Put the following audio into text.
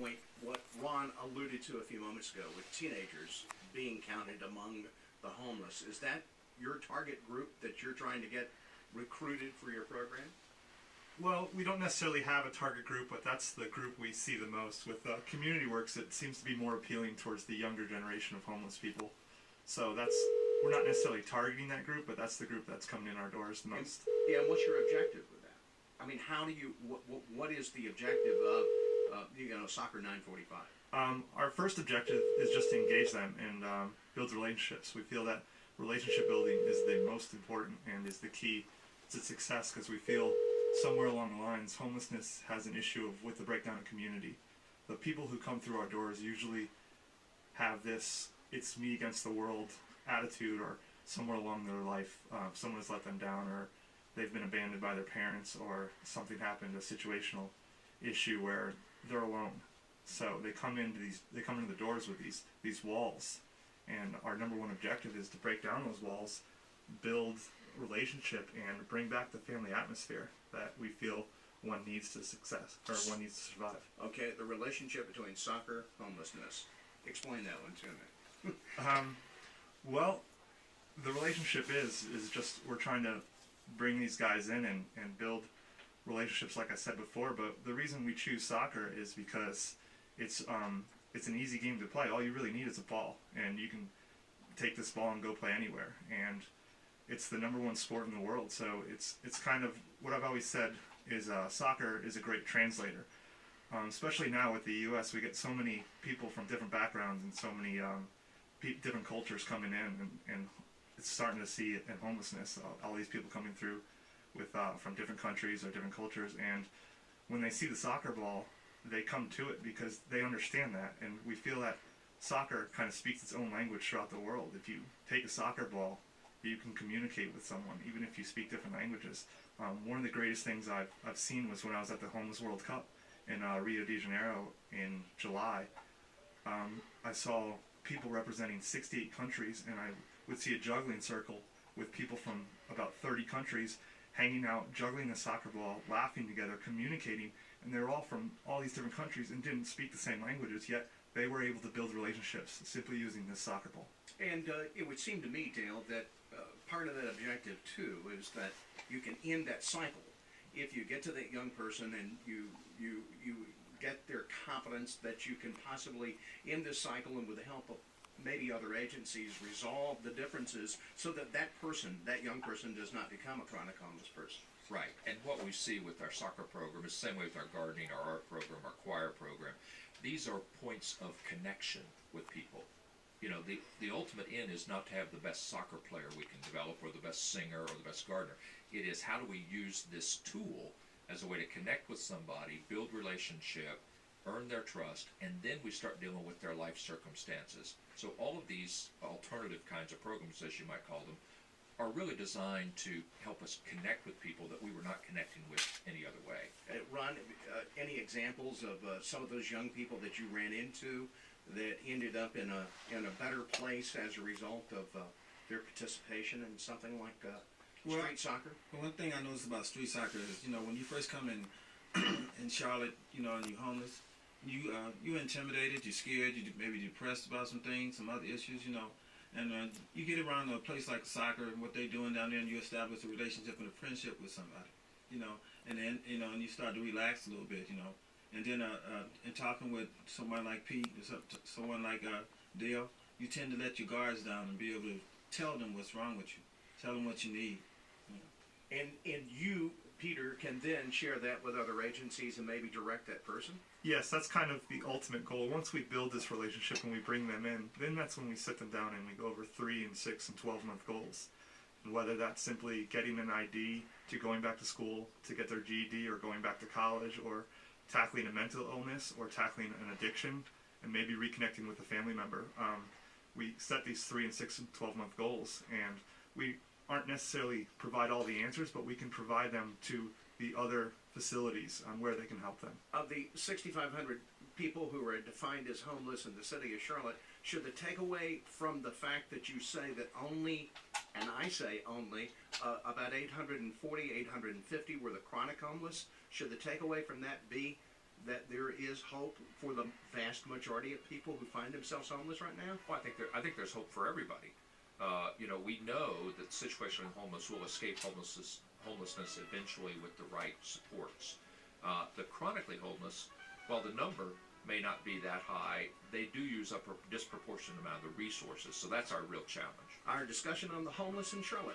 point what Ron alluded to a few moments ago with teenagers being counted among the homeless. Is that your target group that you're trying to get recruited for your program? Well, we don't necessarily have a target group, but that's the group we see the most. With Community Works, it seems to be more appealing towards the younger generation of homeless people. So we're not necessarily targeting that group, but that's the group that's coming in our doors the most. And what's your objective with that? I mean, how do you, what is the objective of, Soccer 945? Our first objective is just to engage them and build relationships. We feel that relationship building is the most important and is the key to success, because we feel somewhere along the lines homelessness has an issue with the breakdown of community. The people who come through our doors usually have this "it's me against the world" attitude, or somewhere along their life someone has let them down, or they've been abandoned by their parents, or something happened, a situational issue where they're alone. So they come into the doors with these walls, and our number one objective is to break down those walls, build relationship, and bring back the family atmosphere that we feel one needs to success, or one needs to survive. Okay, the relationship between soccer, homelessness. Explain that one to me. Well, the relationship is just we're trying to bring these guys in and build relationships, like I said before. But the reason we choose soccer is because it's an easy game to play. All you really need is a ball, and you can take this ball and go play anywhere. And it's the number one sport in the world, so it's kind of what I've always said is soccer is a great translator. Especially now with the U.S., we get so many people from different backgrounds and so many different cultures coming in, and it's starting to see it in homelessness. All these people coming through with from different countries or different cultures, and when they see the soccer ball, they come to it because they understand that, and we feel that soccer kind of speaks its own language throughout the world. If you take a soccer ball, you can communicate with someone, even if you speak different languages. One of the greatest things I've seen was when I was at the Homeless World Cup in Rio de Janeiro in July. I saw people representing 68 countries, and I would see a juggling circle with people from about 30 countries hanging out, juggling a soccer ball, laughing together, communicating, and they're all from all these different countries and didn't speak the same languages, yet they were able to build relationships simply using this soccer ball. And it would seem to me, Dale, that part of that objective, too, is that you can end that cycle. If you get to that young person and you get their confidence that you can possibly end this cycle, and with the help of maybe other agencies, resolve the differences so that that young person does not become a chronic homeless person. Right, and what we see with our soccer program is the same way with our gardening, our art program, our choir program. These are points of connection with people. You know, the ultimate end is not to have the best soccer player we can develop, or the best singer, or the best gardener. It is, how do we use this tool as a way to connect with somebody, build relationship, earn their trust, and then we start dealing with their life circumstances. So all of these alternative kinds of programs, as you might call them, are really designed to help us connect with people that we were not connecting with any other way. Ron, any examples of some of those young people that you ran into that ended up in a better place as a result of their participation in something like street soccer? Well, one thing I noticed about street soccer is, when you first come in Charlotte, and you're homeless, you're intimidated, you're scared, you're maybe depressed about some things, some other issues, and you get around a place like soccer and what they're doing down there, and you establish a relationship and a friendship with somebody, and then, and you start to relax a little bit, and then in talking with someone like Pete, or someone like Dale, you tend to let your guards down and be able to tell them what's wrong with you, tell them what you need. And you, Peter, can then share that with other agencies and maybe direct that person? Yes, that's kind of the ultimate goal. Once we build this relationship and we bring them in, then that's when we sit them down and we go over 3 and 6 and 12-month goals. And whether that's simply getting an ID, to going back to school to get their GED, or going back to college, or tackling a mental illness, or tackling an addiction, and maybe reconnecting with a family member. We set these 3 and 6 and 12-month goals, and we aren't necessarily provide all the answers, but we can provide them to the other facilities on where they can help them. Of the 6,500 people who are defined as homeless in the city of Charlotte, should the takeaway from the fact that you say that only, and I say only, about 840, 850 were the chronic homeless, should the takeaway from that be that there is hope for the vast majority of people who find themselves homeless right now? Well, I think there's hope for everybody. You know, we know that situationally homeless will escape homelessness eventually with the right supports. The chronically homeless, while the number may not be that high, they do use up a disproportionate amount of the resources. So that's our real challenge. Our discussion on the homeless in Charlotte